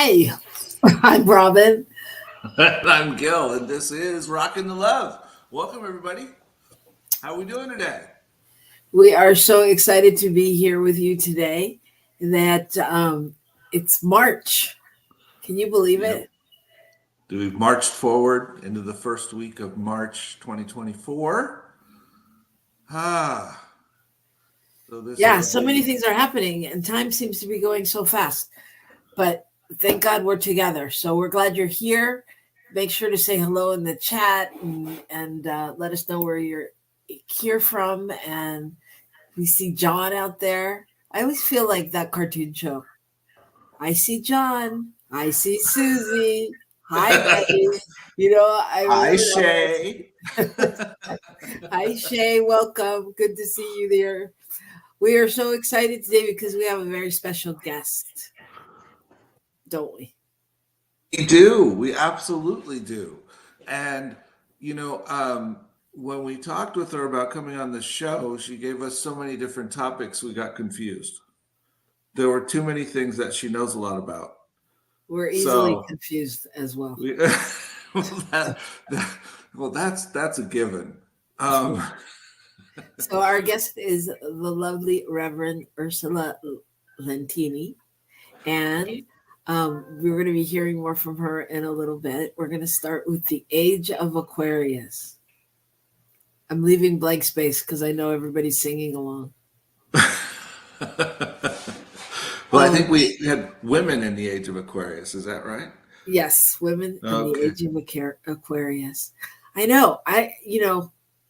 Hi, I'm Robyn. And I'm Gil, and this is Rockin' the Love. Welcome, everybody. How are we doing today? We are so excited to be here with you today that it's March. Can you believe Yep. it? We've marched forward into the first week of March 2024. Ah, so this Yeah, will so many be. things are happening and time seems to be going so fast. But thank God we're together. So we're glad you're here. Make sure to say hello in the chat and let us know where you're here from. And we see John out there. I always feel like that cartoon show. I see John. I see Susie. Hi, Betty. I Hi, remember Shay. that. Hi, Shay. Welcome. Good to see you there. We are so excited today because we have a very special guest, don't we? We do. We absolutely do. And, you know, when we talked with her about coming on the show, she gave us so many different topics, we got confused. There were too many things that she knows a lot about. We're easily So confused as well. we, well, that's a given. Um, So our guest is the lovely Reverend Ursula Lentine, and we're going to be hearing more from her in a little bit. We're going to start with the age of Aquarius. I'm leaving blank space because I know everybody's singing along. well, I think we had women in the age of Aquarius. Is that right? Yes, women in the Okay. age of Aquarius. I know.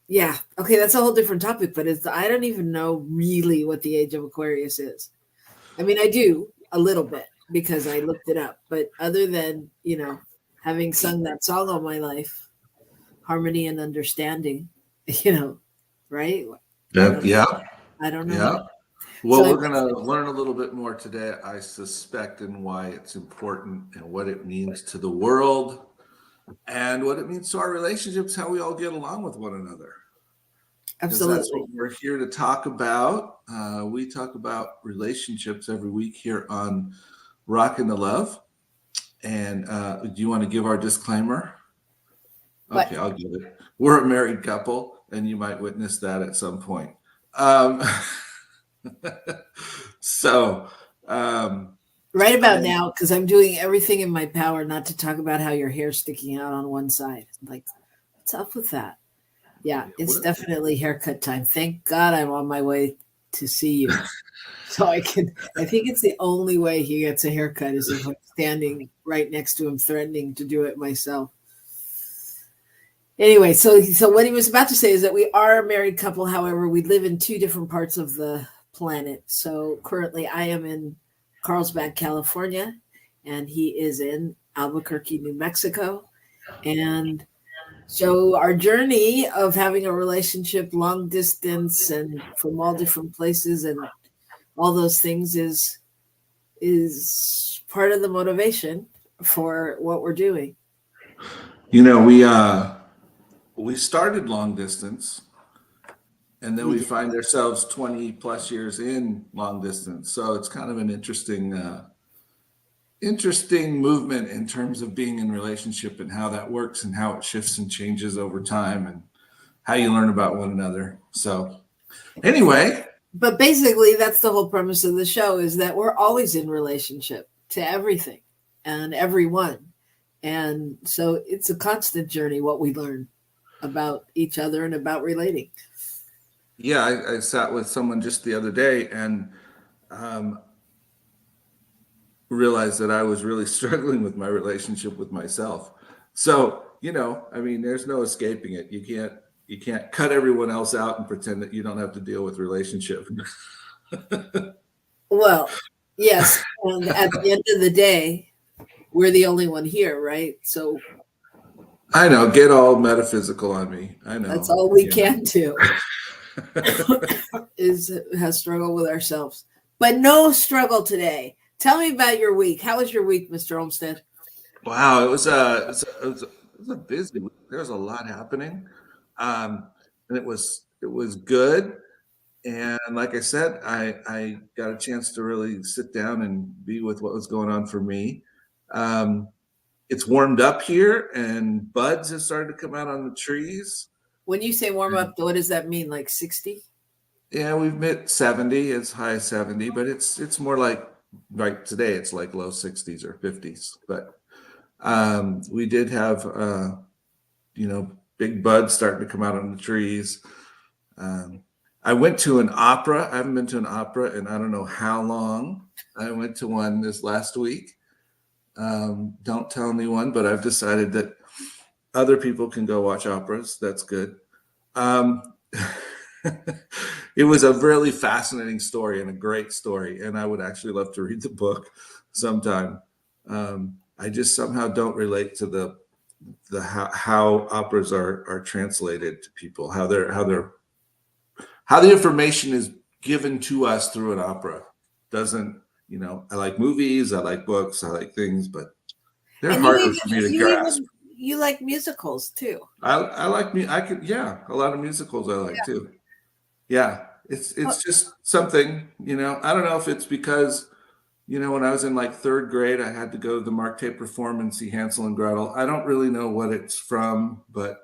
Yeah. Okay, that's a whole different topic, but I don't even know really what the age of Aquarius is. I mean, I do a little bit because I looked it up, but other than, having sung that song all my life, harmony and understanding, right? I Yep. don't Yeah. I don't know. Yeah. Well, So we're going to learn a little bit more today, I suspect, and why it's important and what it means to the world and what it means to our relationships, how we all get along with one another. Because that's absolutely. what we're here to talk about. We talk about relationships every week here on Rockin' the Love. And do you want to give our disclaimer? But Okay, I'll give it. We're a married couple, and you might witness that at some point. Um, so, right I, about now, because I'm doing everything in my power not to talk about how your hair's sticking out on one side. Like, what's up with that? Yeah, it's what, definitely haircut time. Thank God I'm on my way to see you. So I think it's the only way he gets a haircut is if I'm standing right next to him threatening to do it myself. Anyway, so what he was about to say is that we are a married couple. However, we live in two different parts of the planet. So currently I am in Carlsbad, California, and he is in Albuquerque, New Mexico. And so our journey of having a relationship long distance and from all different places and all those things is part of the motivation for what we're doing. you know, we started long distance, and then We we did. find ourselves 20 plus years in long distance. So it's kind of an interesting movement in terms of being in relationship and how that works and how it shifts and changes over time and how you learn about one another. So anyway, But basically that's the whole premise of the show is that we're always in relationship to everything and everyone. And so it's a constant journey what we learn about each other and about relating. yeah, I sat with someone just the other day and um, realized that I was really struggling with my relationship with myself. So, I mean, there's no escaping it. You can't cut everyone else out and pretend that you don't have to deal with relationship. Well, yes, and at the end of the day, we're the only one here, right? So I know, get all metaphysical on me. I that's know. all we Yeah. can do is has struggle with ourselves. But no struggle today. Tell me about your week. How was your week, Mr. Olmsted? Wow, it was a busy week. There was a lot happening. And it was good. And like I said, I got a chance to really sit down and be with what was going on for me. It's warmed up here, and buds have started to come out on the trees. When you say warm up, what does that mean? Like 60? Yeah, we've hit 70, as high as 70, but it's more like today it's like low 60s or 50s. But we did have big buds starting to come out on the trees. I went to an opera. I haven't been to an opera in I don't know how long. I went to one this last week. Don't tell anyone, but I've decided that other people can go watch operas. That's good. It was a really fascinating story and a great story, and I would actually love to read the book sometime. I just somehow don't relate to the how operas are translated to people, how the information is given to us through an opera. Doesn't I like movies, I like books, I like things, but they're harder for me to grasp. You like musicals too. I like me. I could, yeah, a lot of musicals I like too. Yeah, it's just something, I don't know if it's because, when I was in like third grade, I had to go to the Mark Tape Perform and see Hansel and Gretel. I don't really know what it's from, but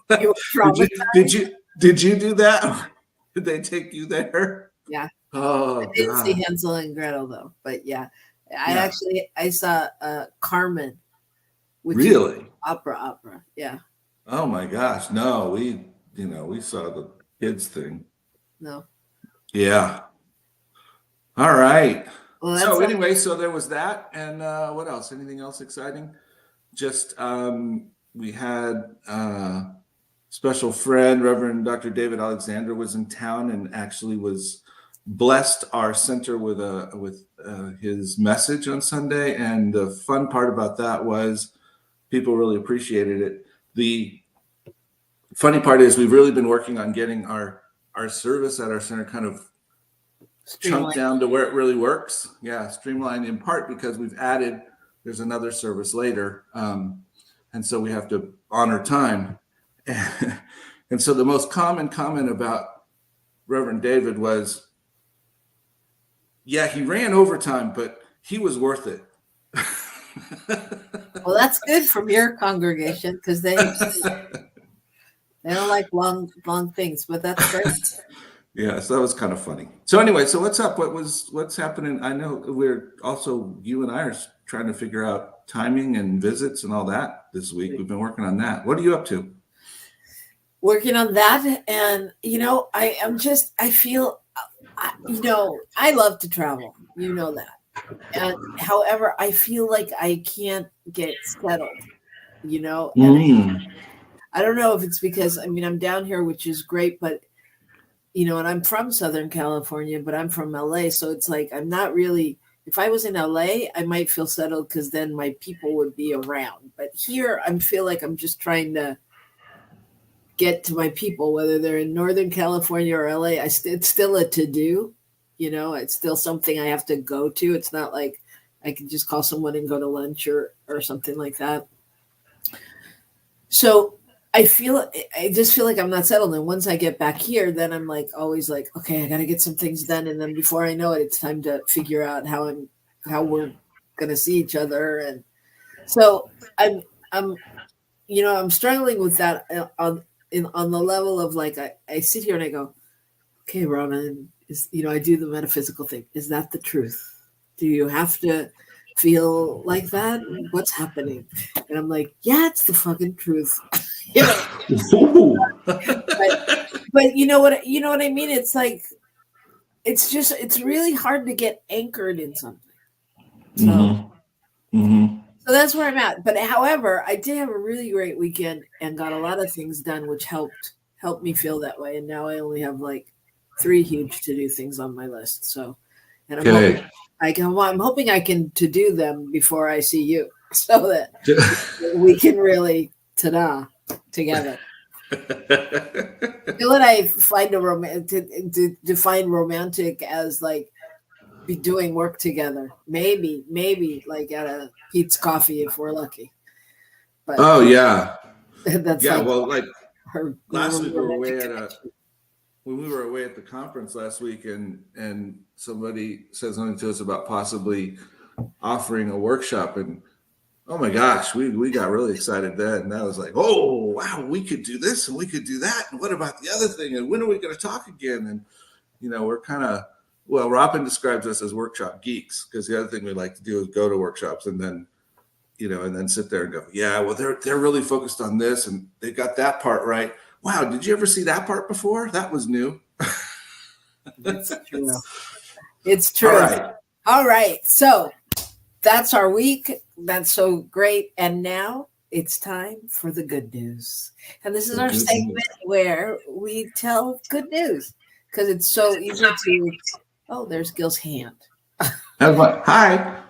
did you do that? Did they take you there? Yeah. Oh, I didn't see Hansel and Gretel though, but yeah, I saw Carmen. Which really? Opera. Yeah. Oh my gosh. No, we saw the kids thing. No. Yeah. All right. Well, so anyway, so there was that. And what else? Anything else exciting? Just we had special friend, Reverend Dr. David Alexander was in town and actually was blessed our center with his message on Sunday. And the fun part about that was people really appreciated it. The funny part is we've really been working on getting our service at our center kind of chunked down to where it really works. Yeah, streamlined in part because there's another service later. And so we have to honor time. And so the most common comment about Reverend David was, yeah, he ran overtime, but he was worth it. Well, that's good from your congregation because they don't like long things, but that's great. Yeah, so that was kind of funny. So anyway, so what's up? What's happening? I know you and I are trying to figure out timing and visits and all that this week. We've been working on that. What are you up to? Working on that, and I feel, I love to travel. You know that. And however, I feel like I can't get settled, and I don't know if it's because, I'm down here, which is great, but, and I'm from Southern California, but I'm from LA. So it's like, I'm not really, if I was in LA, I might feel settled because then my people would be around. But here, I feel like I'm just trying to get to my people, whether they're in Northern California or LA. It's still a to-do. It's still something I have to go to. It's not like I can just call someone and go to lunch or something like that. So I just feel like I'm not settled. And once I get back here, then I'm like, always like, okay, I got to get some things done. And then before I know it, it's time to figure out how we're going to see each other. And so I'm struggling with that on the level of like, I sit here and I go, okay, Robyn, I do the metaphysical thing. Is that the truth? Do you have to feel like that? What's happening? And I'm like, yeah, it's the fucking truth. But you know what I mean? It's like, it's really hard to get anchored in something. So, so that's where I'm at. But however, I did have a really great weekend and got a lot of things done, which helped me feel that way. And now I only have like 3 huge to-do things on my list. So, and I'm hoping I can to-do them before I see you, so that we can really ta-da together. Feel that I find to define romantic as like be doing work together. Maybe like at a Pete's Coffee if we're lucky. But oh yeah, that's last week when we were away at the conference last week, and somebody said something to us about possibly offering a workshop, and oh my gosh, we got really excited then. And I was like, oh wow, we could do this and we could do that, and what about the other thing, and when are we going to talk again? And we're kind of, well, Robyn describes us as workshop geeks, because the other thing we like to do is go to workshops and then sit there and go, yeah, well, they're really focused on this and they got that part right. Wow, did you ever see that part before? That was new. It's true. It's true. All right. So that's our week. That's so great. And now it's time for the good news. And this is our segment where we tell good news, because it's so easy to. Oh, there's Gil's hand. Hi.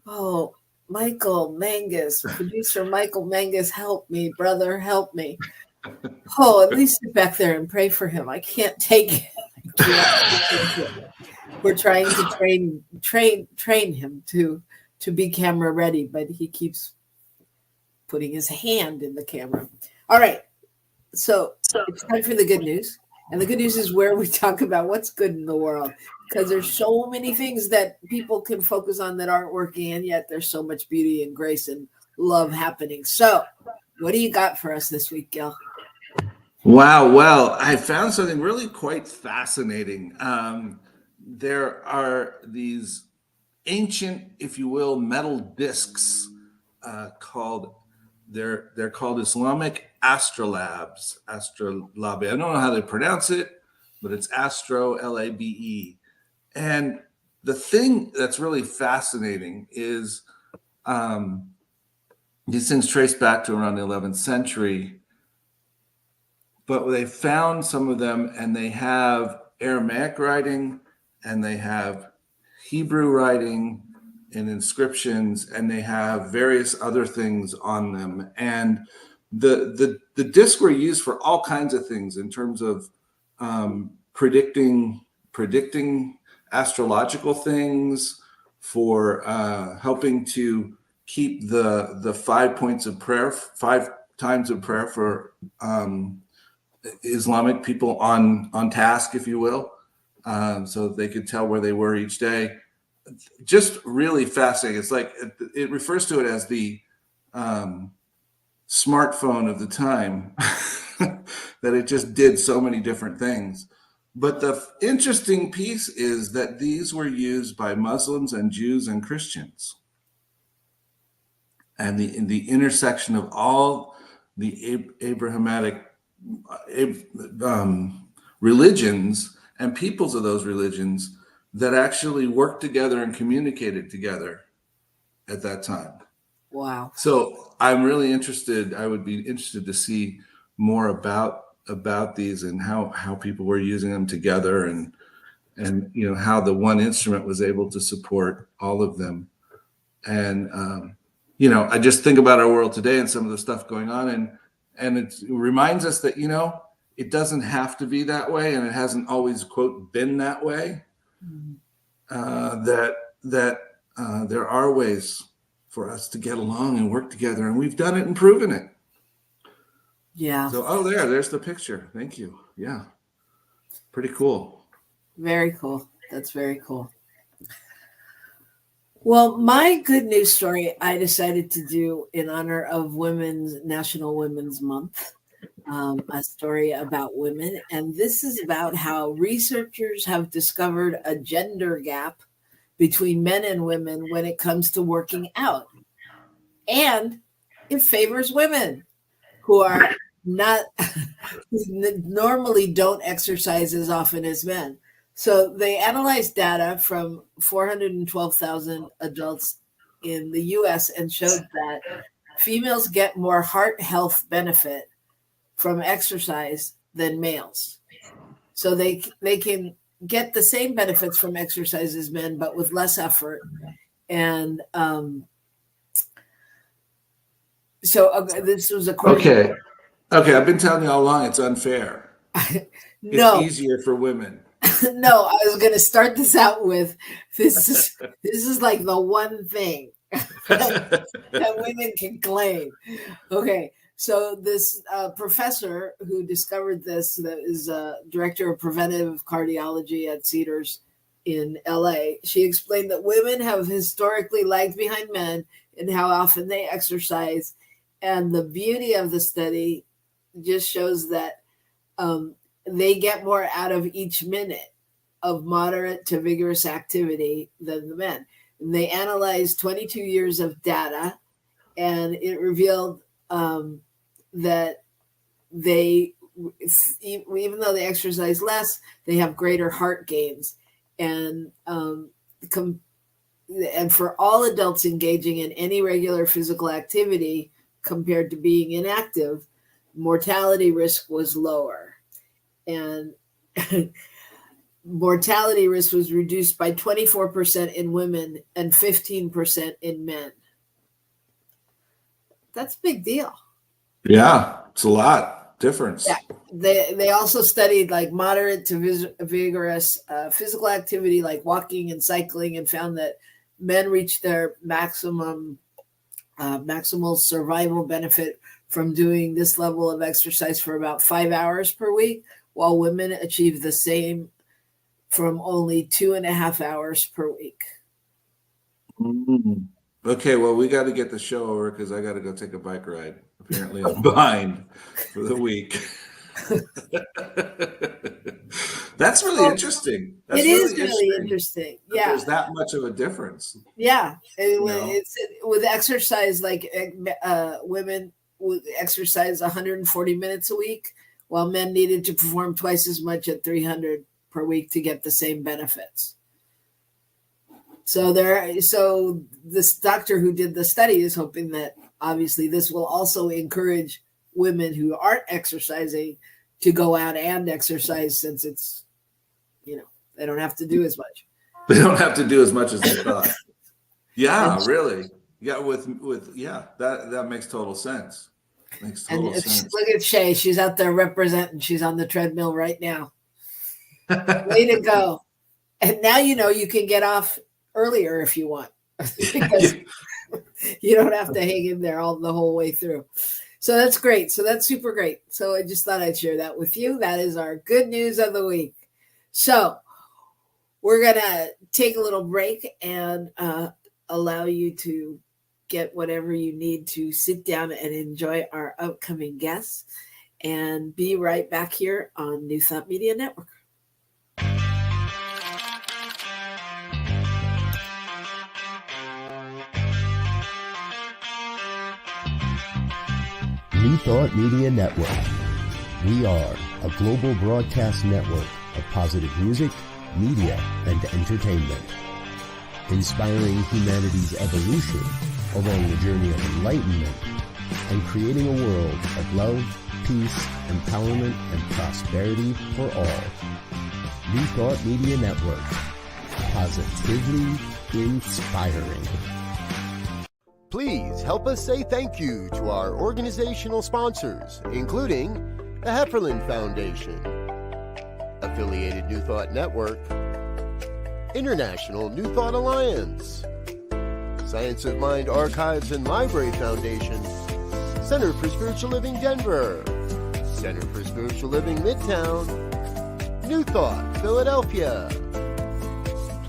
Oh, Michael Mangus, producer Michael Mangus, help me, brother, help me. Oh, at least sit back there and pray for him. I can't take it. We're trying to train him to be camera ready, but he keeps putting his hand in the camera. All right. So it's time for the good news. And the good news is where we talk about what's good in the world, because there's so many things that people can focus on that aren't working, and yet there's so much beauty and grace and love happening. So what do you got for us this week, Gil? Wow. Well, I found something really quite fascinating. There are these ancient, if you will, metal discs called Islamic astrolabes. Astrolabe. I don't know how they pronounce it, but it's astro, Labe. And the thing that's really fascinating is these things trace back to around the 11th century. But they found some of them, and they have Aramaic writing, and they have Hebrew writing and inscriptions, and they have various other things on them. And the discs were used for all kinds of things in terms of predicting astrological things, for helping to keep the 5 points of prayer, 5 times of prayer for Islamic people on task, if you will, so they could tell where they were each day. Just really fascinating. It's like it refers to it as the smartphone of the time, that it just did so many different things. But the interesting piece is that these were used by Muslims and Jews and Christians, and the intersection of all the Abrahamic religions and peoples of those religions that actually worked together and communicated together at that time. Wow. So I'm really interested. I would be interested to see more about these and how people were using them together, and how the one instrument was able to support all of them. And I just think about our world today and some of the stuff going on, and it reminds us that it doesn't have to be that way, and it hasn't always, quote, been that way. That there are ways for us to get along and work together, and we've done it and proven it. Yeah. So, there's the picture. Thank you. Yeah. Pretty cool. Very cool. That's very cool. Well, my good news story I decided to do in honor of National Women's Month, a story about women. And this is about how researchers have discovered a gender gap between men and women when it comes to working out. And it favors women who are not, who normally don't exercise as often as men. So they analyzed data from 412,000 adults in the US and showed that females get more heart health benefit from exercise than males. So they can get the same benefits from exercise as men, but with less effort. And this was Okay, I've been telling you all along it's unfair. No. It's easier for women. No, I was going to start this out with this is like the one thing that women can claim. Okay, so this professor who discovered this, that is director of preventive cardiology at Cedars, in LA. She explained that women have historically lagged behind men in how often they exercise. And the beauty of the study just shows that they get more out of each minute of moderate to vigorous activity than the men. And they analyzed 22 years of data, and it revealed that they, even though they exercise less, they have greater heart gains. And for all adults engaging in any regular physical activity compared to being inactive, mortality risk was lower. And mortality risk was reduced by 24% in women and 15% in men. That's a big deal. Yeah, it's a lot difference. Yeah. They also studied like moderate to vigorous physical activity like walking and cycling, and found that men reached their maximal survival benefit from doing this level of exercise for about 5 hours per week, while women achieved the same from only 2.5 hours per week. Mm. Okay, well, we got to get the show over because I got to go take a bike ride. Apparently, I'm behind for the week. That's really interesting. That's it is really interesting. Yeah, there's that much of a difference. Yeah, it's with exercise. Like women would exercise 140 minutes a week, while men needed to perform twice as much at 300 per week to get the same benefits. So this doctor who did the study is hoping that obviously this will also encourage women who aren't exercising to go out and exercise, since it's, they don't have to do as much. They don't have to do as much as they thought. Yeah, really. Yeah, that makes total sense. Look at Shay. She's out there representing. She's on the treadmill right now. Way to go. And now you can get off earlier if you want. Because you don't have to hang in there the whole way through. So that's great. So that's super great. So I just thought I'd share that with you. That is our good news of the week. So we're going to take a little break and allow you to get whatever you need to sit down and enjoy our upcoming guests, and be right back here on New Thought Media Network. New Thought Media Network. We are a global broadcast network of positive music, media, and entertainment, inspiring humanity's evolution along the journey of enlightenment and creating a world of love, peace, empowerment, and prosperity for all. New Thought Media Network. Positively inspiring. Please help us say thank you to our organizational sponsors, including the Hefferland Foundation, Affiliated New Thought Network, International New Thought Alliance, Science of Mind Archives and Library Foundation, Center for Spiritual Living Denver, Center for Spiritual Living Midtown, New Thought Philadelphia,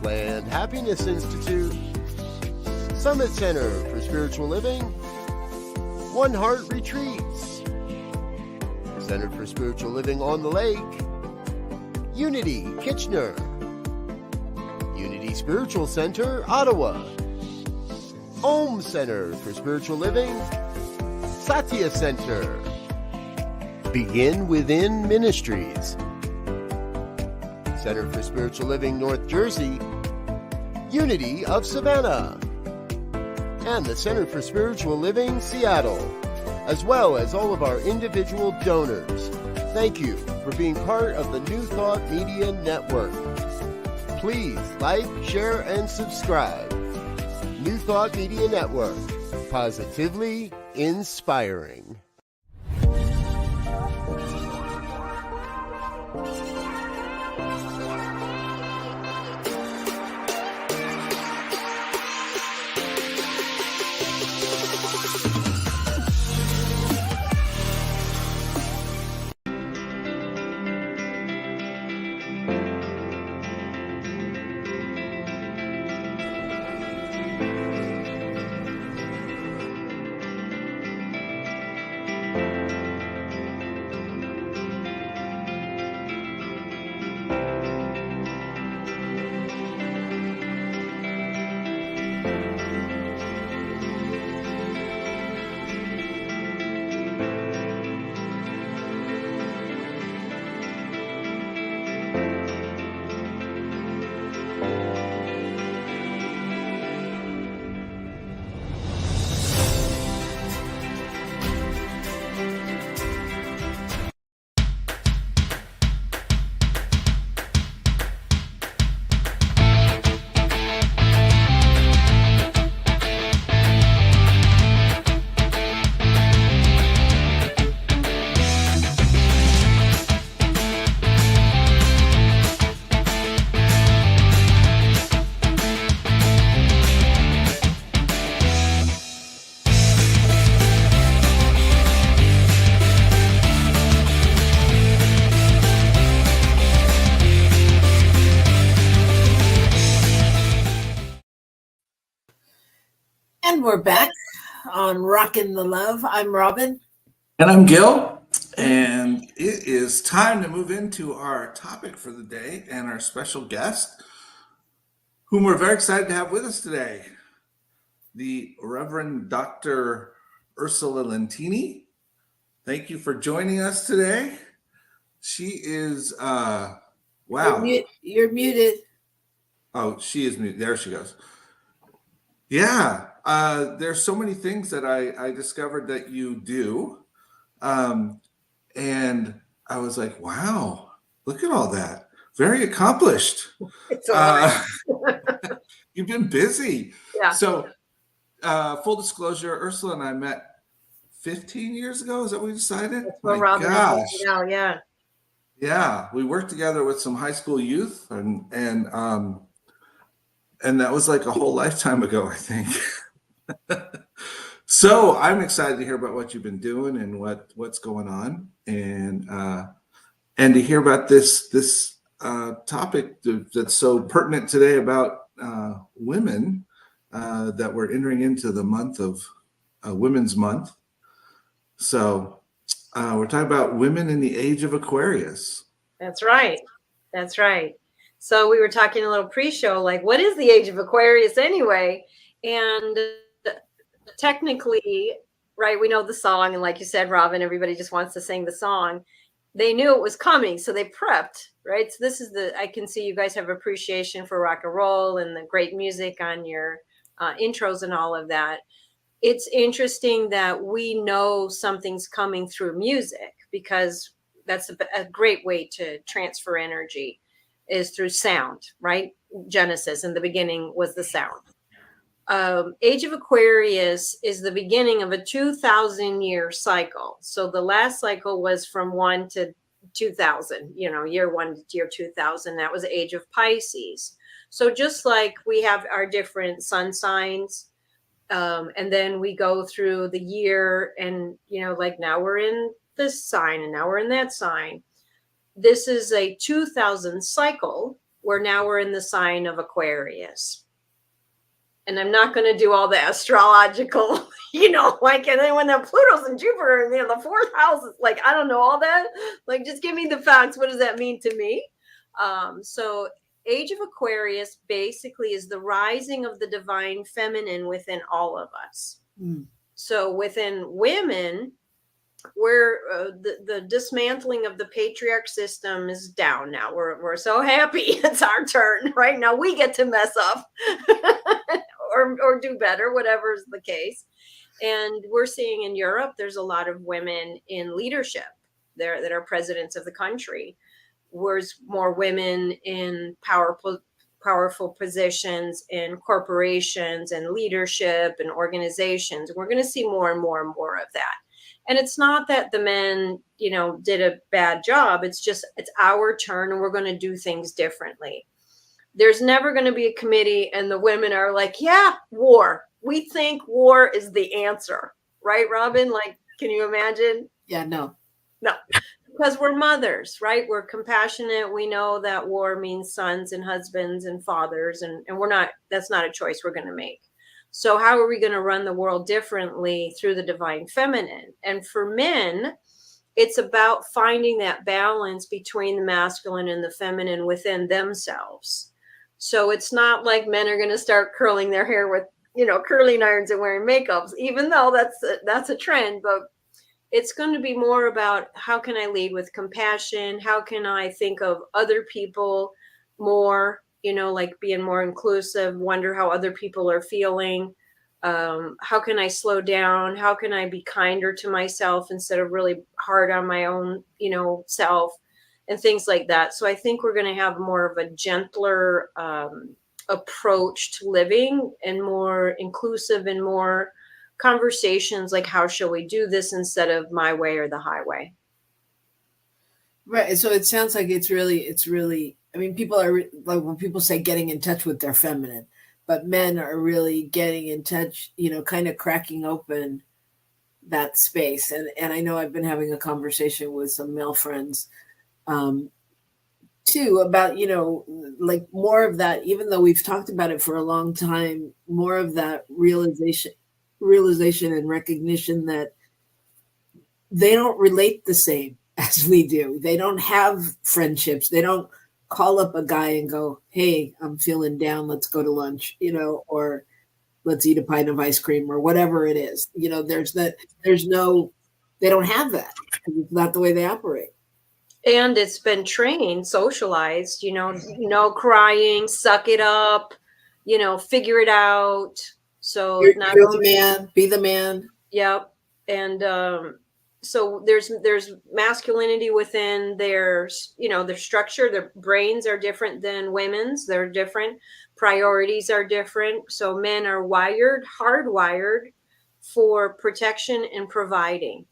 Planned Happiness Institute, Summit Center for Spiritual Living, One Heart Retreats, Center for Spiritual Living on the Lake, Unity Kitchener, Unity Spiritual Center Ottawa, Om Center for Spiritual Living, Satya Center, Begin Within Ministries, Center for Spiritual Living North Jersey, Unity of Savannah, and the Center for Spiritual Living Seattle, as well as all of our individual donors. Thank you for being part of the New Thought Media Network. Please like, share, and subscribe. New Thought Media Network. Positively inspiring. we're back on Rockin' the Love. I'm Robyn. And I'm Gil. And it is time to move into our topic for the day and our special guest, whom we're very excited to have with us today, the Reverend Dr. Ursula Lentine. Thank you for joining us today. She is, wow. You're muted. Oh, she is muted. There she goes. Yeah, there's so many things that I discovered that you do. And I was like, wow, look at all that. Very accomplished. It's all right. You've been busy. Yeah. So, full disclosure, Ursula and I met 15 years ago. Is that what we decided? That's what My Robyn gosh. is now, yeah. Yeah, we worked together with some high school youth, and that was like a whole lifetime ago, I think. So I'm excited to hear about what you've been doing and what's going on, and to hear about this topic that's so pertinent today about women, that we're entering into the month of Women's Month. So we're talking about women in the age of Aquarius. That's right. That's right. So we were talking a little pre-show, like, what is the age of Aquarius anyway? And technically, right, we know the song, and like you said, Robyn, everybody just wants to sing the song. They knew it was coming, so they prepped, right? So this is I can see you guys have appreciation for rock and roll and the great music on your intros and all of that. It's interesting that we know something's coming through music, because that's a great way to transfer energy, is through sound, right? Genesis, in the beginning was the sound. Age of Aquarius is the beginning of a 2,000-year cycle. So the last cycle was from 1 to 2000, year 1 to year 2000. That was the age of Pisces. So just like we have our different sun signs, and then we go through the year, and, like now we're in this sign and now we're in that sign. This is a 2000 cycle where now we're in the sign of Aquarius. And I'm not going to do all the astrological, like, and then when the Pluto's and Jupiter, the fourth house is like, I don't know all that. Like, just give me the facts. What does that mean to me? So age of Aquarius basically is the rising of the divine feminine within all of us. Mm. So within women, where the dismantling of the patriarch system is down now. We're so happy it's our turn right now. We get to mess up or do better, whatever is the case. And we're seeing in Europe, there's a lot of women in leadership there that are presidents of the country. There's more women in powerful positions in corporations and leadership and organizations. We're going to see more and more and more of that. And it's not that the men, did a bad job. It's just, it's our turn, and we're going to do things differently. There's never going to be a committee and the women are like, yeah, war. We think war is the answer. Right, Robyn? Like, can you imagine? Yeah, no. Because we're mothers, right? We're compassionate. We know that war means sons and husbands and fathers, and that's not a choice we're going to make. So how are we going to run the world differently through the divine feminine? And for men, it's about finding that balance between the masculine and the feminine within themselves. So it's not like men are going to start curling their hair with, curling irons and wearing makeups, even though that's a trend. But it's going to be more about, how can I lead with compassion? How can I think of other people more? Like being more inclusive, wonder how other people are feeling. How can I slow down? How can I be kinder to myself instead of really hard on my own, self, and things like that. So I think we're going to have more of a gentler approach to living, and more inclusive, and more conversations like, how shall we do this, instead of my way or the highway. Right. So it sounds like it's really, I mean, people are like, when people say getting in touch with their feminine, but men are really getting in touch, kind of cracking open that space. And I know I've been having a conversation with some male friends too about, like more of that, even though we've talked about it for a long time, more of that realization realization and recognition that they don't relate the same as we do. They don't have friendships. They don't call up a guy and go, hey, I'm feeling down, let's go to lunch, or let's eat a pint of ice cream or whatever it is. They don't have that. It's not the way they operate. And it's been trained, socialized, no crying, suck it up, figure it out. So you're the man, be the man. Yep. And so there's masculinity within their structure. Their brains are different than women's. They're different. Priorities are different. So men are hardwired for protection and providing.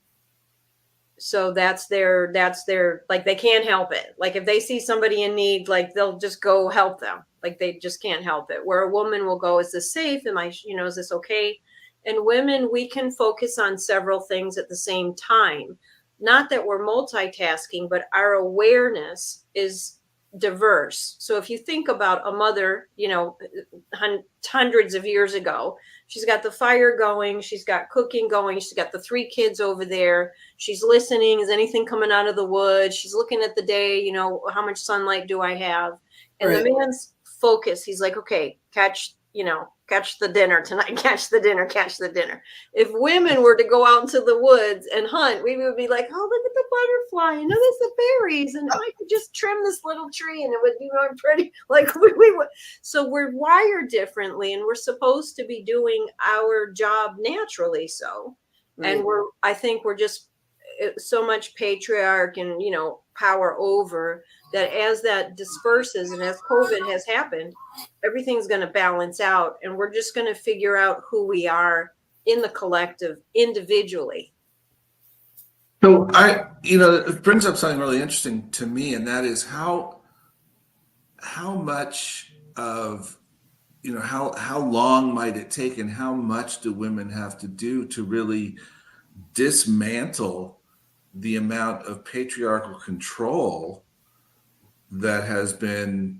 So that's their, like, they can't help it. Like, if they see somebody in need, like, they'll just go help them. Like, they just can't help it. Where a woman will go, is this safe? Is this okay? And women, we can focus on several things at the same time. Not that we're multitasking, but our awareness is diverse. So if you think about a mother, hundreds of years ago, she's got the fire going, she's got cooking going, she's got the 3 kids over there, she's listening, is anything coming out of the woods, she's looking at the day, how much sunlight do I have? And right. The man's focus, he's like, okay, catch the dinner tonight, catch the dinner. If women were to go out into the woods and hunt, we would be like, oh, look at the butterfly, there's the berries, and I could just trim this little tree and it would be more pretty. Like we would. So we're wired differently, and we're supposed to be doing our job naturally. So, right. And I think we're just so much patriarch and, power over that. As that disperses and as COVID has happened, everything's going to balance out, and we're just going to figure out who we are in the collective individually. So it brings up something really interesting to me, and that is how much of, how long might it take, and how much do women have to do to really dismantle the amount of patriarchal control that has been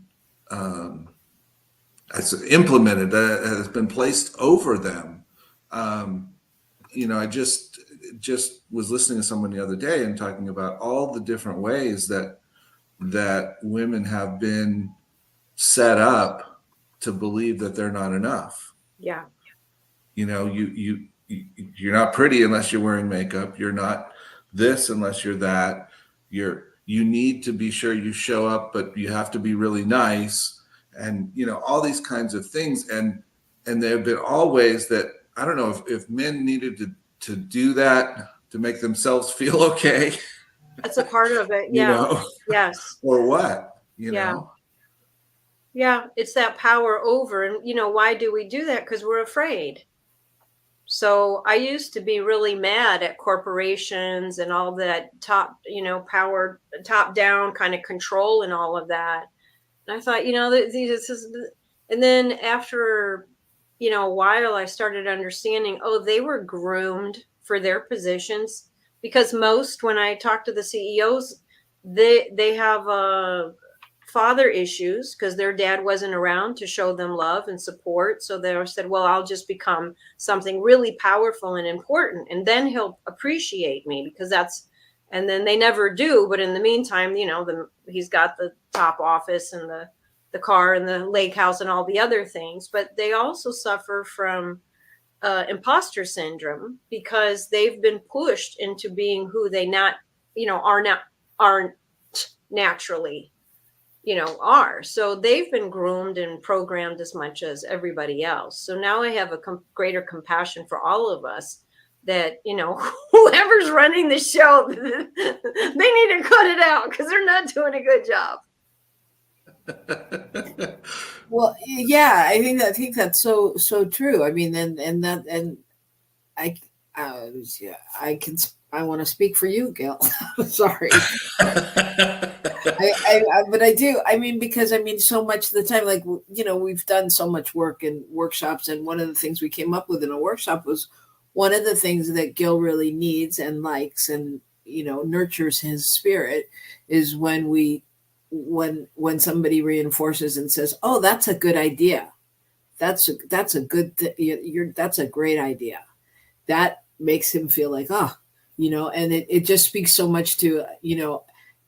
implemented, that has been placed over them. I just was listening to someone the other day and talking about all the different ways that women have been set up to believe that they're not enough. Yeah. You're not pretty unless you're wearing makeup. You're not this unless you're that. You need to be sure you show up, but you have to be really nice, and all these kinds of things. And there have been all ways that, I don't know if men needed to do that to make themselves feel okay. That's a part of it. Yeah. Yes. Or what? know? Yeah, it's that power over. And, why do we do that? Because we're afraid. So I used to be really mad at corporations and all that power, top down kind of control and all of that. And I thought, this is, and then after, a while, I started understanding, they were groomed for their positions, because when I talk to the CEOs, they have father issues because their dad wasn't around to show them love and support. So they said, well, I'll just become something really powerful and important, and then he'll appreciate me, because and then they never do. But in the meantime, he's got the top office and the car and the lake house and all the other things. But they also suffer from imposter syndrome, because they've been pushed into being who they aren't naturally are. So they've been groomed and programmed as much as everybody else. So now I have a greater compassion for all of us, that, whoever's running the show, they need to cut it out, because they're not doing a good job. Well, yeah, I think that's so true. I mean, I want to speak for you, Gail. Sorry. But I do. I mean, because so much of the time, like, we've done so much work in workshops, and one of the things we came up with in a workshop was, one of the things that Gil really needs and likes and, nurtures his spirit is when somebody reinforces and says, oh, that's a good idea. That's a good, that's a great idea. that makes him feel like, oh, and it just speaks so much to,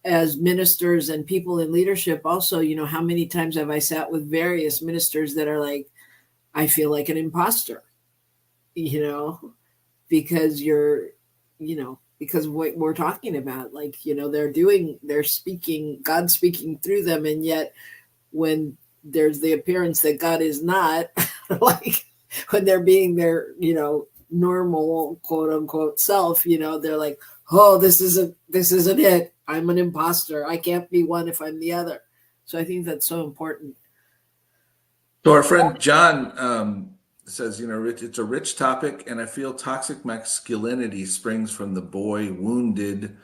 as ministers and people in leadership also, how many times have I sat with various ministers that are like, I feel like an imposter, because because of what we're talking about, like, they're speaking, God speaking through them. And yet when there's the appearance that God is not, like when they're being their, normal quote unquote self, they're like, oh, this isn't it. I'm an imposter. I can't be one if I'm the other. So I think that's so important. So our friend John says, it's a rich topic, and I feel toxic masculinity springs from the boy wounded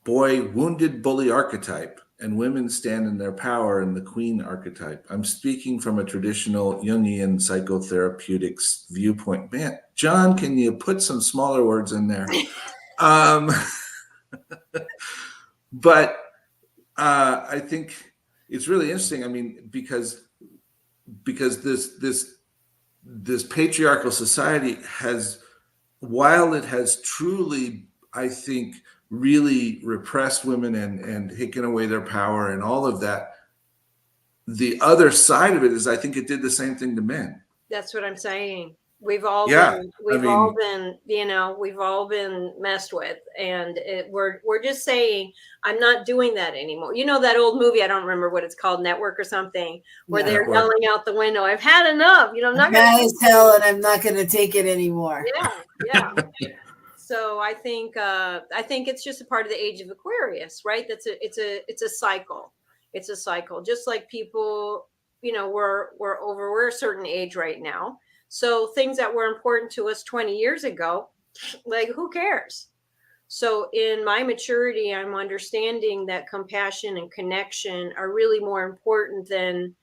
bully archetype, and women stand in their power in the queen archetype. I'm speaking from a traditional Jungian psychotherapeutics viewpoint. Man, John, can you put some smaller words in there? But I think it's really interesting. I mean, because this patriarchal society has, while it has truly, I think, really repressed women and taken away their power and all of that, the other side of it is, I think it did the same thing to men. That's what I'm saying. We've all been messed with, and we're just saying, I'm not doing that anymore. That old movie, I don't remember what it's called, Network or something, where they're yelling out the window, I've had enough. I'm not mad as hell, and I'm not going to take it anymore. Yeah. So I think it's just a part of the age of Aquarius, right? It's a cycle. It's a cycle. Just like people, we're a certain age right now. So things that were important to us 20 years ago, like, who cares? So in my maturity, I'm understanding that compassion and connection are really more important than,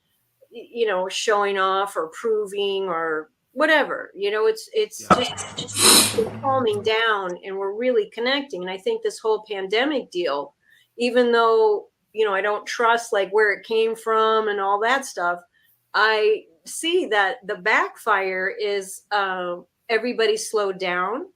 showing off or proving or whatever. It's just calming down, and we're really connecting. And I think this whole pandemic deal, even though, I don't trust like where it came from and all that stuff, I see that the backfire is everybody slowed down.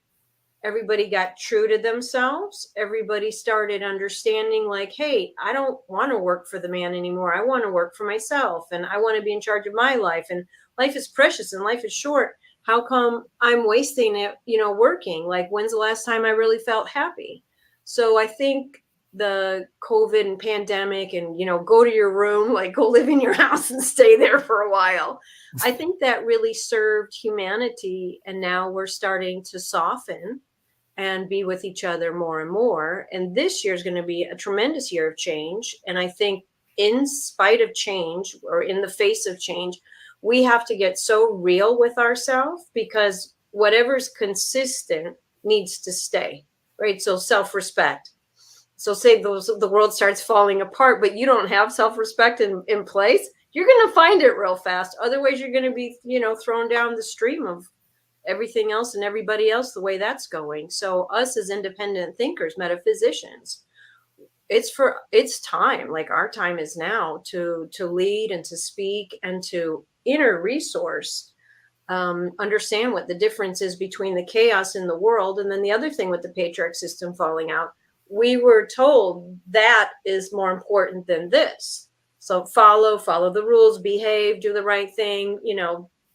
Everybody got true to themselves. Everybody started understanding like, hey, I don't want to work for the man anymore. I want to work for myself, and I want to be in charge of my life. And life is precious and life is short. How come I'm wasting it, working? Like, when's the last time I really felt happy? So I think the COVID and pandemic and, go to your room, like go live in your house and stay there for a while. I think that really served humanity. And now we're starting to soften and be with each other more and more. And this year is going to be a tremendous year of change. And I think in spite of change, or in the face of change, we have to get so real with ourselves, because whatever's consistent needs to stay, right? So self-respect. So say the world starts falling apart, but you don't have self-respect in place, you're going to find it real fast. Otherwise, you're going to be, thrown down the stream of everything else and everybody else the way that's going. So us as independent thinkers, metaphysicians, it's time, like our time is now to lead and to speak and to inner resource, understand what the difference is between the chaos in the world. And then the other thing with the patriarch system falling out, we were told that is more important than this. So follow the rules, behave, do the right thing,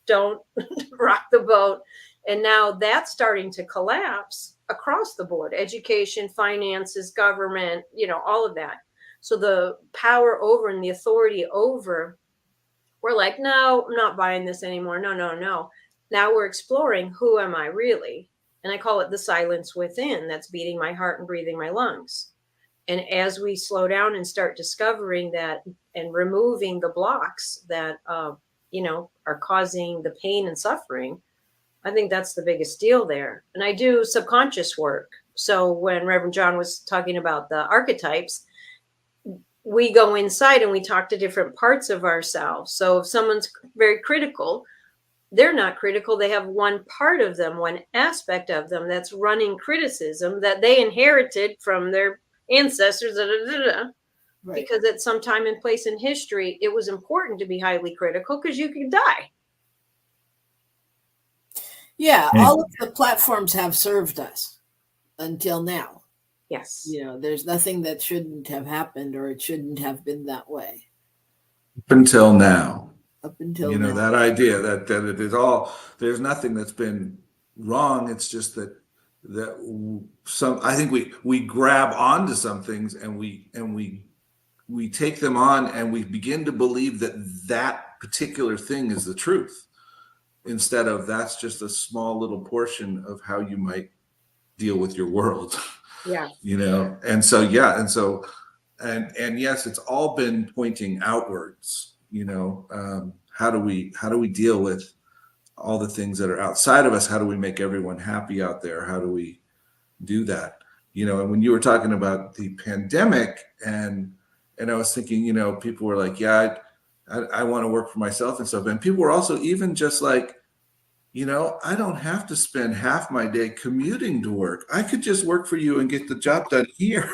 don't rock the boat. And now that's starting to collapse across the board: education, finances, government, all of that. So the power over and the authority over, we're like, no, I'm not buying this anymore. No. Now we're exploring, who am I really? And I call it the silence within that's beating my heart and breathing my lungs. And as we slow down and start discovering that and removing the blocks that, are causing the pain and suffering, I think that's the biggest deal there. And I do subconscious work. So when Reverend John was talking about the archetypes, we go inside and we talk to different parts of ourselves. So if someone's very critical, they're not critical. They have one part of them, one aspect of them that's running criticism that they inherited from their ancestors, right. Because at some time and place in history, it was important to be highly critical because you could die. Yeah, Mm. all of the platforms have served us until now. Yes. You know, there's nothing that shouldn't have happened or it shouldn't have been that way Up until now. up until You know, now. that idea that it is all, there's nothing that's been wrong. It's just that I think we grab onto some things and we take them on and we begin to believe that particular thing is the truth, instead of that's just a small little portion of how you might deal with your world. Yeah. You know, and so yeah, and yes, it's all been pointing outwards. You know, how do we deal with all the things that are outside of us? How do we make everyone happy out there? How do we do that? You know, and when you were talking about the pandemic, and I was thinking, you know, people were like, yeah, I want to work for myself and stuff, and people were also even just like, you know, I don't have to spend half my day commuting to work. I could just work for you and get the job done here.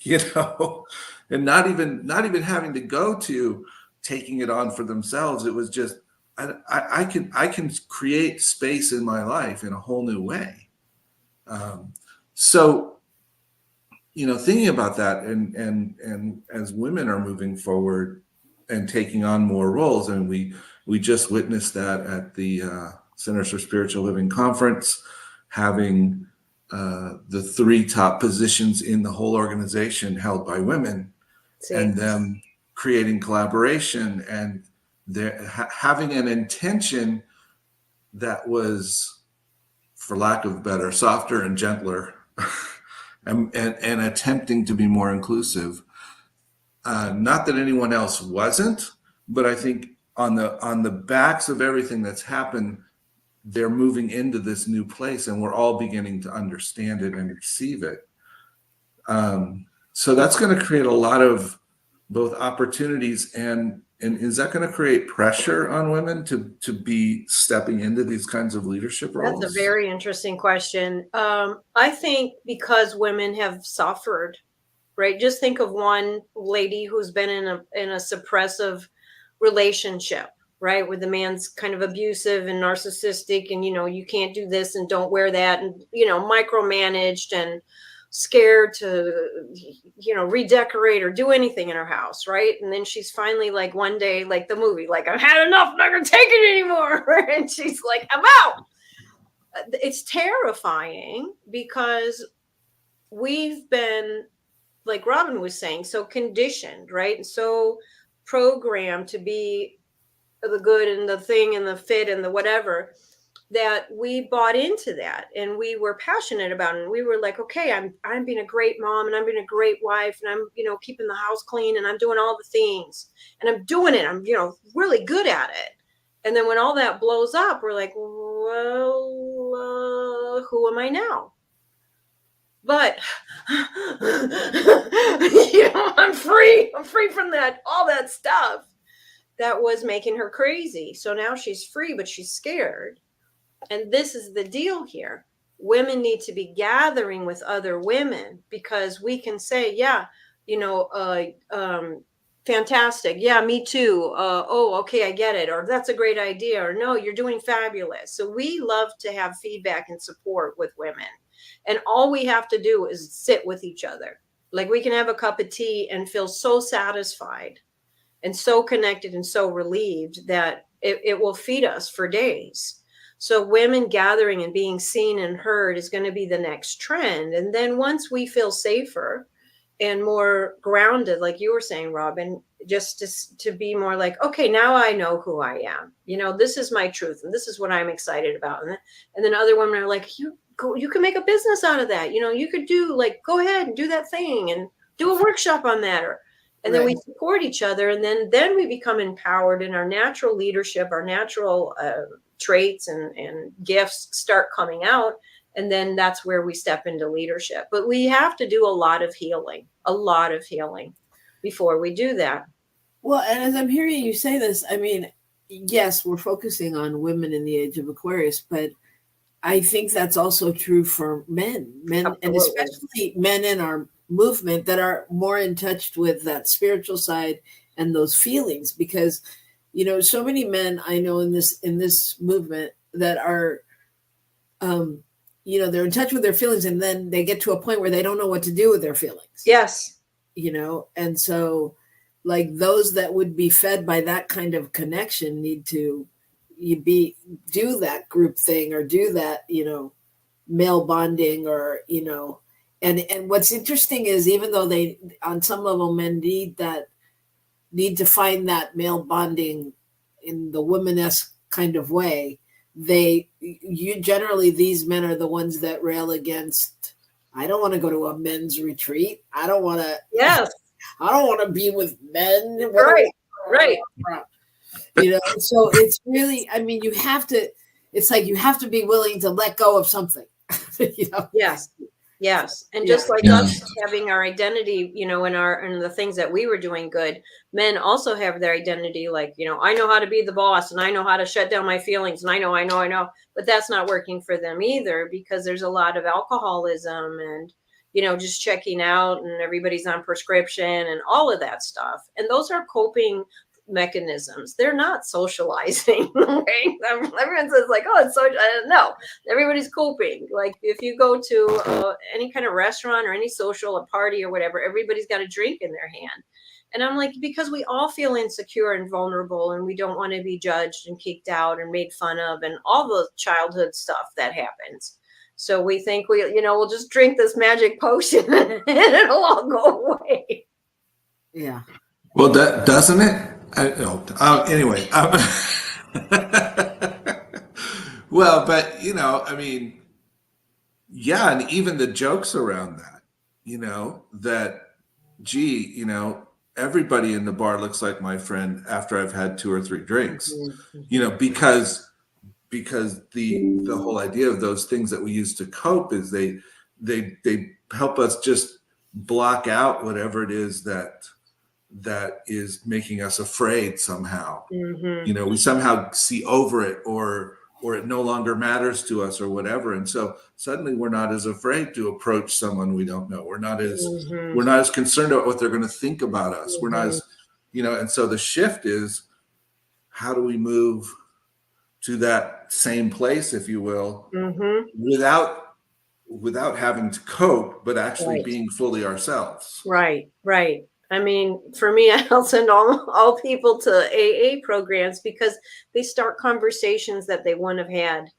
You know, and not even having to go to taking it on for themselves. It was just I can create space in my life in a whole new way. So, you know, thinking about that, and as women are moving forward and taking on more roles, and we just witnessed that at the Centers for Spiritual Living conference, having the 3 top positions in the whole organization held by women. See. And them creating collaboration, and having an intention that was, for lack of better, softer and gentler, and attempting to be more inclusive. Not that anyone else wasn't, but I think on the backs of everything that's happened, they're moving into this new place, and we're all beginning to understand it and receive it. So that's going to create a lot of both opportunities, and is that going to create pressure on women to be stepping into these kinds of leadership roles? That's a very interesting question. I think because women have suffered, right? Just think of one lady who's been in a suppressive relationship, right? Where the man's kind of abusive and narcissistic, and, you know, you can't do this and don't wear that, and, you know, micromanaged and scared to, you know, redecorate or do anything in her house, right? And then she's finally, like, one day, like the movie, like, I've had enough, I'm not gonna take it anymore. And she's like, I'm out. It's terrifying because we've been, like Robyn was saying, so conditioned, right? And so programmed to be the good and the thing and the fit and the whatever, that we bought into that, and we were passionate about it. And we were like, okay, I'm being a great mom, and I'm being a great wife, and I'm, you know, keeping the house clean, and I'm doing all the things, and I'm doing it. I'm, you know, really good at it. And then when all that blows up, we're like, well, who am I now? But you know, I'm free from that, all that stuff that was making her crazy. So now she's free, but she's scared. And this is the deal here. Women need to be gathering with other women, because we can say, yeah, you know, fantastic. Yeah, me too. Oh, okay, I get it. Or that's a great idea. Or no, you're doing fabulous. So we love to have feedback and support with women. And all we have to do is sit with each other. Like, we can have a cup of tea and feel so satisfied and so connected and so relieved that it will feed us for days. So women gathering and being seen and heard is going to be the next trend. And then once we feel safer and more grounded, like you were saying, Robyn, just to be more like, okay, now I know who I am. You know, this is my truth, and this is what I'm excited about. And then other women are like, you can make a business out of that. You know, you could do, like, go ahead and do that thing and do a workshop on that. And then we support each other. And then we become empowered in our natural leadership, our natural traits and gifts start coming out. And then that's where we step into leadership. But we have to do a lot of healing before we do that. Well, and as I'm hearing you say this, I mean, yes, we're focusing on women in the age of Aquarius, but I think that's also true for men, Absolutely. And especially men in our movement that are more in touch with that spiritual side and those feelings, because, you know, so many men I know in this movement that are, they're in touch with their feelings, and then they get to a point where they don't know what to do with their feelings. Yes. And so like those that would be fed by that kind of connection need to do that group thing or do that, male bonding or, and what's interesting is even though they, on some level, men need to find that male bonding in the woman-esque kind of way, generally these men are the ones that rail against, I don't want to go to a men's retreat. I don't want to. Yes. I don't want to be with men. Right. Right. So it's really, I mean, it's like you have to be willing to let go of something. Yes. Yes. And just like us having our identity, in the things that we were doing good, men also have their identity. Like, I know how to be the boss and I know how to shut down my feelings. And I know, but that's not working for them either, because there's a lot of alcoholism and, just checking out, and everybody's on prescription and all of that stuff. And those are coping mechanisms. They're not socializing. Right? Everyone says like, oh, it's social. No, everybody's coping. Like if you go to any kind of restaurant or any social, a party or whatever, everybody's got a drink in their hand. And I'm like, because we all feel insecure and vulnerable, and we don't want to be judged and kicked out and made fun of and all the childhood stuff that happens. So we think we'll just drink this magic potion and it'll all go away. Yeah. Well, doesn't it? Anyway. Well, but, I mean, yeah, and even the jokes around that, that, gee, everybody in the bar looks like my friend after I've had 2 or 3 drinks, because the whole idea of those things that we use to cope is they help us just block out whatever it is that is making us afraid somehow. We somehow see over it, or it no longer matters to us or whatever, and so suddenly we're not as afraid to approach someone we don't know. We're not as concerned about what they're going to think about us. We're not as and so the shift is, how do we move to that same place, if you will, without having to cope, but actually being fully ourselves. Right. I mean, for me, I'll send all people to AA programs, because they start conversations that they wouldn't have had,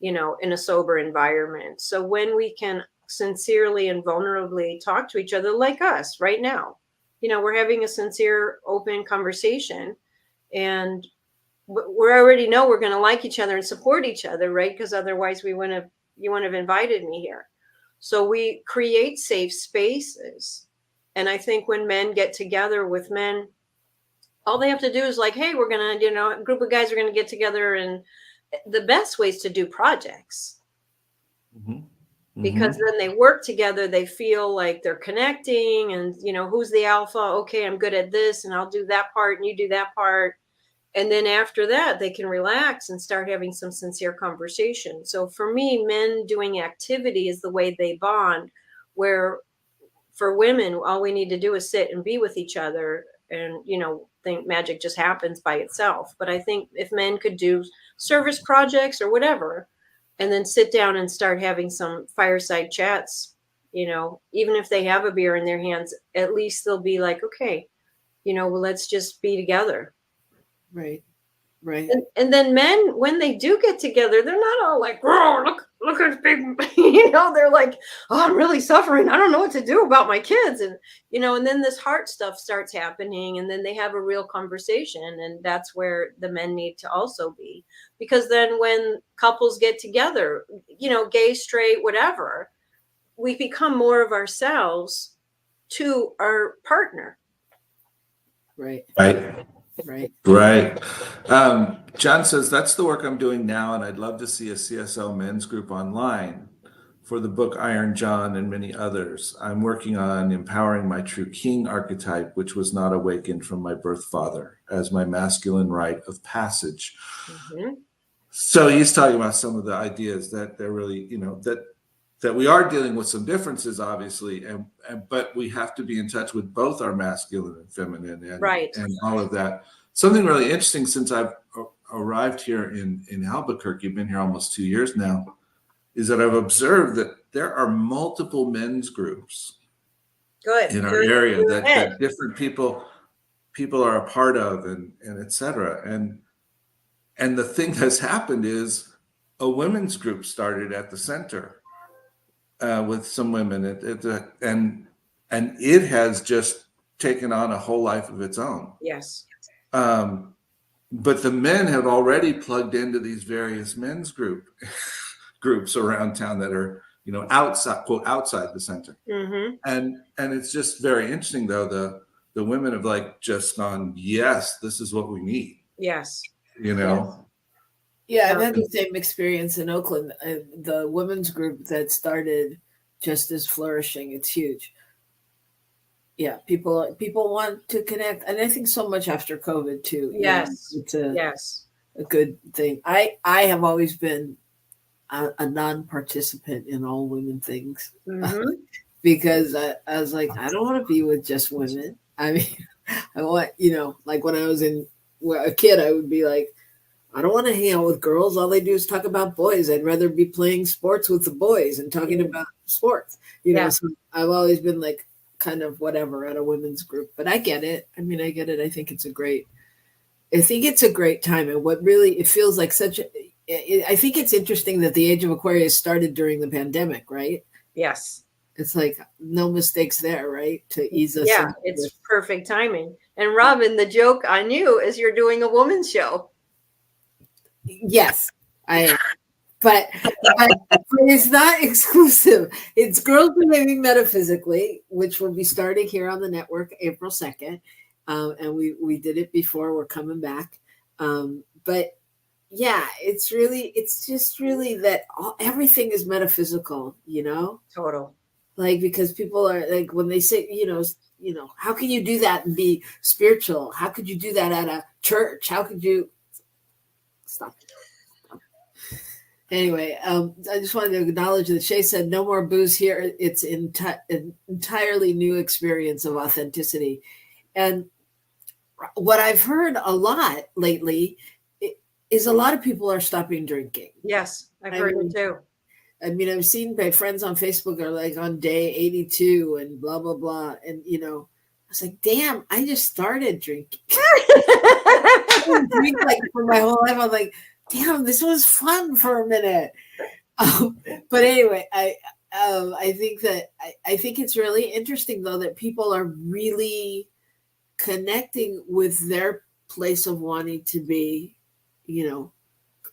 in a sober environment. So when we can sincerely and vulnerably talk to each other like us right now, we're having a sincere, open conversation, and we already know we're going to like each other and support each other, right? Because otherwise you wouldn't have invited me here. So we create safe spaces. And I think when men get together with men, all they have to do is like, hey, we're going to, a group of guys are going to get together, and the best way is to do projects. Because then they work together, they feel like they're connecting, and, who's the alpha? Okay, I'm good at this, and I'll do that part, and you do that part. And then after that, they can relax and start having some sincere conversation. So for me, men doing activity is the way they bond, where for women, all we need to do is sit and be with each other, and, think magic just happens by itself. But I think if men could do service projects or whatever, and then sit down and start having some fireside chats, even if they have a beer in their hands, at least they'll be like, okay, well, let's just be together. Right. And then men, when they do get together, they're not all like, oh, look at big, they're like, oh, I'm really suffering. I don't know what to do about my kids. And, and then this heart stuff starts happening, and then they have a real conversation. And that's where the men need to also be, because then when couples get together, gay, straight, whatever, we become more of ourselves to our partner. Right. John says, that's the work I'm doing now, and I'd love to see a CSL men's group online for the book Iron John and many others. I'm working on empowering my true king archetype, which was not awakened from my birth father, as my masculine rite of passage. So he's talking about some of the ideas that they're really, that we are dealing with some differences, obviously, but we have to be in touch with both our masculine and feminine, and all of that. something really interesting since I've arrived here in Albuquerque, been here almost 2 years now, is that I've observed that there are multiple men's groups Good. in our area that different people are a part of, and et cetera. And the thing that's happened is a women's group started at the center with some women, and it has just taken on a whole life of its own. Yes. But the men have already plugged into these various men's groups around town that are, outside, quote, outside the center. Mm-hmm. And it's just very interesting, though, the women have like just gone, yes, this is what we need. Yes. Yeah, I've had the same experience in Oakland. The women's group that started just is flourishing. It's huge. Yeah, people want to connect, and I think so much after COVID too. Yes, it's a good thing. I have always been a non-participant in all women things because I was like, I don't want to be with just women. I mean, I want, like when I was a kid, I would be like, I don't want to hang out with girls. All they do is talk about boys. I'd rather be playing sports with the boys and talking about sports. So I've always been like, kind of whatever at a women's group, but I get it. I mean, I get it. I think it's a great time. And what really, it feels like I think it's interesting that the Age of Aquarius started during the pandemic, right? Yes. It's like no mistakes there, right? To ease us. Yeah, it's perfect timing. And Robyn, the joke on you is you're doing a woman's show. Yes, I am. But it's not exclusive. It's Girls Behaving Metaphysically, which will be starting here on the network April 2nd. And we did it before. We're coming back. But yeah, it's just really that everything is metaphysical, Total. Like, because people are like, when they say, how can you do that and be spiritual? How could you do that at a church? How could you stop? Anyway, I just wanted to acknowledge that Shay said, no more booze here. It's an entirely new experience of authenticity. And what I've heard a lot lately is a lot of people are stopping drinking. Yes, I've heard it too. I mean, I've seen my friends on Facebook are like on day 82 and blah, blah, blah. And, I was like, damn, I just started drinking. I didn't drink like for my whole life. I was like, damn, this was fun for a minute. But anyway, I think it's really interesting though that people are really connecting with their place of wanting to be,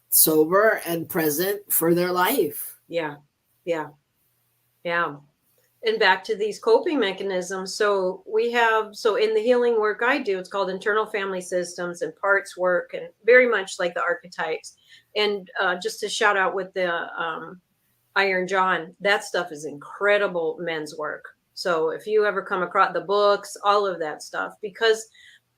sober and present for their life. Yeah. And back to these coping mechanisms. So in the healing work I do, it's called internal family systems and parts work, and very much like the archetypes. And just to shout out with the Iron John, that stuff is incredible men's work. So if you ever come across the books, all of that stuff, because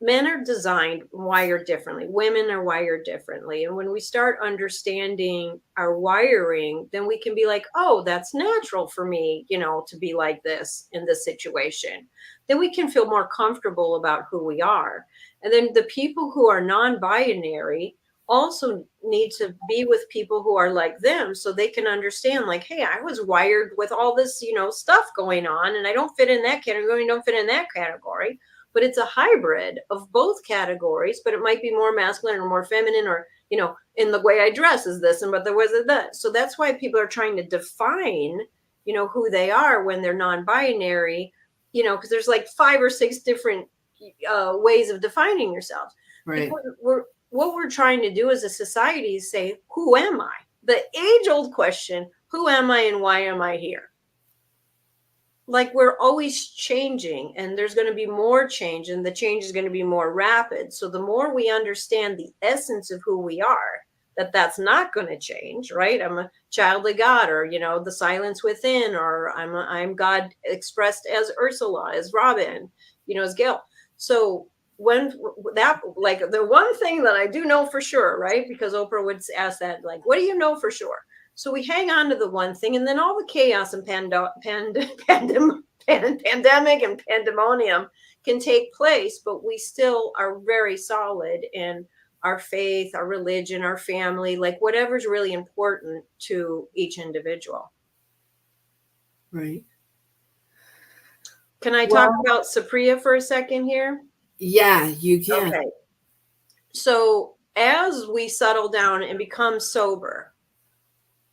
men are designed, wired differently. Women are wired differently. And when we start understanding our wiring, then we can be like, oh, that's natural for me, to be like this in this situation. Then we can feel more comfortable about who we are. And then the people who are non-binary also need to be with people who are like them so they can understand, like, hey, I was wired with all this, stuff going on, and I don't fit in that category, don't fit in that category. But it's a hybrid of both categories, but it might be more masculine or more feminine, or, in the way I dress is this, and but there was that. So that's why people are trying to define, who they are when they're non-binary, because there's like 5 or 6 different ways of defining yourself. Right. What we're trying to do as a society is say, who am I? The age-old question, who am I and why am I here? Like, we're always changing, and there's going to be more change, and the change is going to be more rapid. So the more we understand the essence of who we are, that's not going to change, right? I'm a child of God, or, the silence within, or I'm God expressed as Ursula, as Robyn, as Gail. So when that, like, the one thing that I do know for sure, right? Because Oprah would ask that, like, what do you know for sure? So we hang on to the one thing, and then all the chaos and pandemic and pandemonium can take place, but we still are very solid in our faith, our religion, our family, like whatever's really important to each individual. Right. Can I talk about Supriya for a second here? Yeah, you can. Okay. So as we settle down and become sober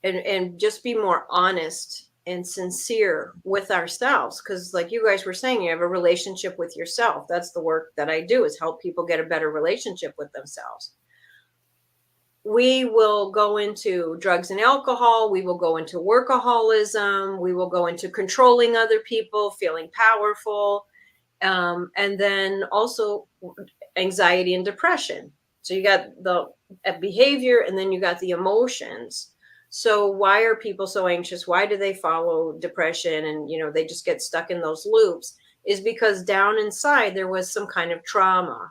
and just be more honest and sincere with ourselves, because like you guys were saying, you have a relationship with yourself. That's the work that I do, is help people get a better relationship with themselves. We will go into drugs and alcohol. We will go into workaholism. We will go into controlling other people, feeling powerful. And then also anxiety and depression. So you got the behavior, and then you got the emotions. So why are people so anxious? Why do they follow depression? And, you know, they just get stuck in those loops, is because down inside there was some kind of trauma.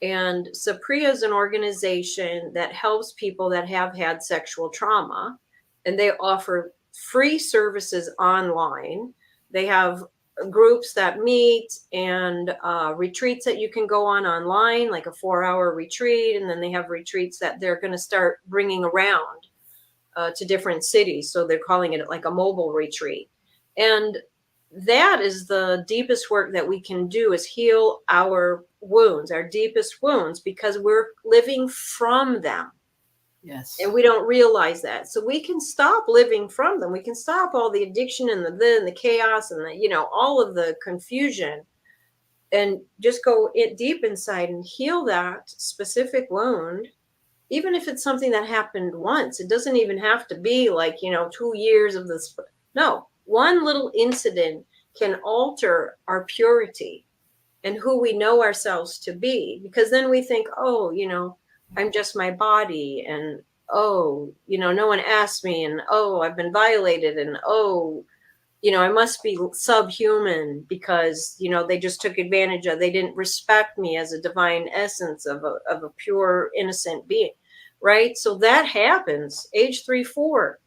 And Supriya is an organization that helps people that have had sexual trauma, and they offer free services online. They have groups that meet and retreats that you can go on online, like a 4-hour retreat. And then they have retreats that they're going to start bringing around to different cities. So they're calling it like a mobile retreat. And that is the deepest work that we can do, is heal our wounds, our deepest wounds, because we're living from them. Yes. And we don't realize that. So we can stop living from them. We can stop all the addiction and the chaos and the, you know, all of the confusion, and just go deep inside and heal that specific wound. Even if it's something that happened once, it doesn't even have to be like, you know, 2 years of this. No, one little incident can alter our purity and who we know ourselves to be, because then we think, oh, you know, I'm just my body, and oh, you know, no one asked me, and oh, I've been violated, and oh, you know, I must be subhuman because, you know, they just took advantage of, they didn't respect me as a divine essence of a pure, innocent being, right? So that happens age 3, 4,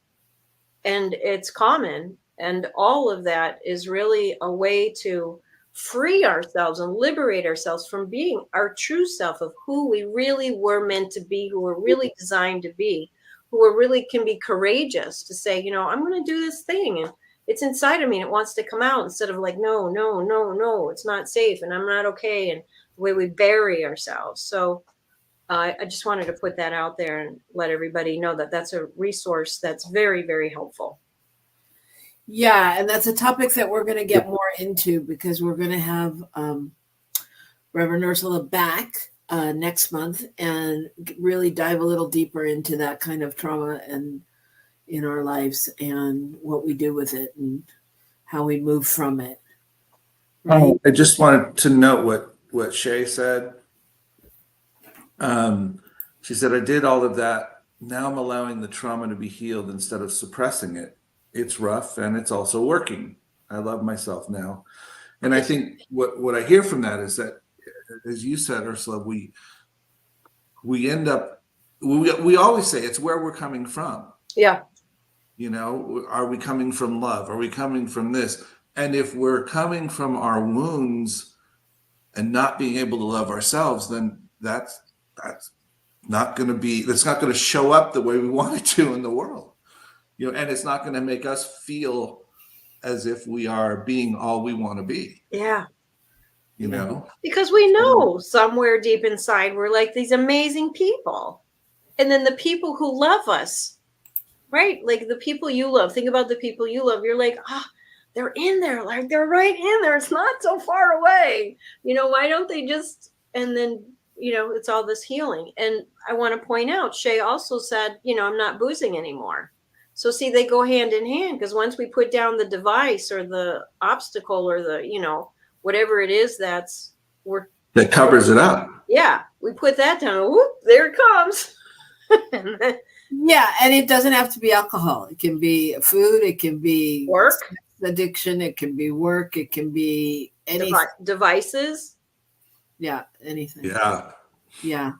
and it's common. And all of that is really a way to free ourselves and liberate ourselves from being our true self of who we really were meant to be, who we're really designed to be, who are really can be courageous to say, you know, I'm going to do this thing, and it's inside of me and it wants to come out, instead of like, no, it's not safe and I'm not okay, and the way we bury ourselves. So I just wanted to put that out there and let everybody know that that's a resource that's very, very helpful. Yeah, and that's a topic that we're going to get more into, because we're going to have Reverend Ursula back next month and really dive a little deeper into that kind of trauma and in our lives and what we do with it and how we move from it. Right? I just wanted to note what Shay said. She said, I did all of that. Now I'm allowing the trauma to be healed instead of suppressing it. It's rough and it's also working. I love myself now. And I think what I hear from that is that, as you said, Ursula, we end up, we always say it's where we're coming from. Yeah. You know, are we coming from love? Are we coming from this? And if we're coming from our wounds and not being able to love ourselves, then that's not going to be, that's not going to show up the way we want it to in the world. You know, and it's not going to make us feel as if we are being all we want to be. Yeah. You know? Because we know somewhere deep inside we're like these amazing people. And then the people who love us, right? Like the people you love, think about the people you love. You're like, they're in there. Like they're right in there. It's not so far away. You know, why don't they just, and then, you know, it's all this healing. And I want to point out, Shay also said, you know, I'm not boozing anymore. So see, they go hand in hand, because once we put down the device or the obstacle or the, you know, whatever it is that covers it up. Yeah, we put that down. Whoop, there it comes. Yeah, and it doesn't have to be alcohol. It can be food. It can be work, addiction. It can be work. It can be any devices. Yeah, anything. Yeah. Yeah.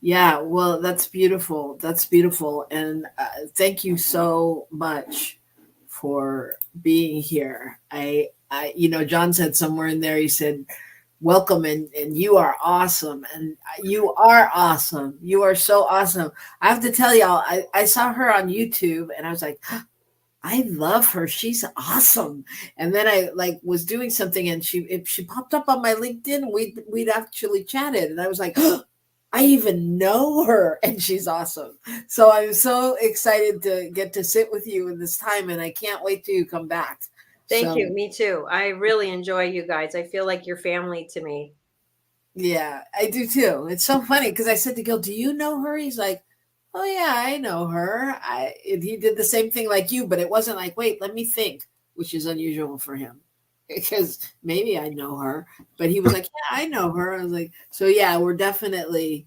Yeah, well, that's beautiful. That's beautiful. And thank you so much for being here. I, you know, John said somewhere in there, he said, welcome, and you are awesome, and you are awesome. You are so awesome. I have to tell y'all, I saw her on YouTube, and I was like, I love her. She's awesome. And then I like was doing something, and she popped up on my LinkedIn. And we'd actually chatted, and I was like, I even know her, and she's awesome. So I'm so excited to get to sit with you in this time, and I can't wait till you come back. Thank you. Me too. I really enjoy you guys. I feel like you're family to me. Yeah, I do too. It's so funny because I said to Gil, "Do you know her?" He's like, "Oh yeah, I know her." And he did the same thing like you, but it wasn't like, "Wait, let me think," which is unusual for him because maybe I know her. But he was like, "Yeah, I know her." I was like, "So yeah, we're definitely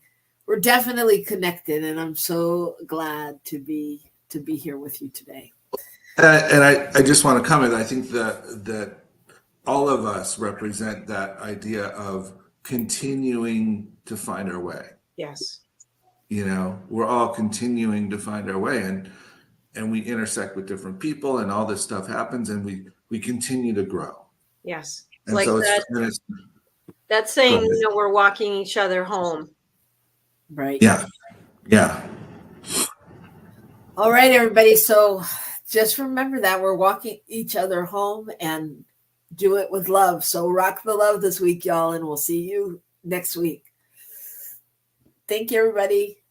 connected," and I'm so glad to be here with you today. And I just want to comment. I think that all of us represent that idea of continuing to find our way. Yes. You know, we're all continuing to find our way, and we intersect with different people, and all this stuff happens, and we continue to grow. Yes. And Like so that's saying, you know, we're walking each other home. Right. Yeah. Yeah. All right, everybody. So just remember that we're walking each other home, and do it with love. So rock the love this week, y'all, and we'll see you next week. Thank you, everybody.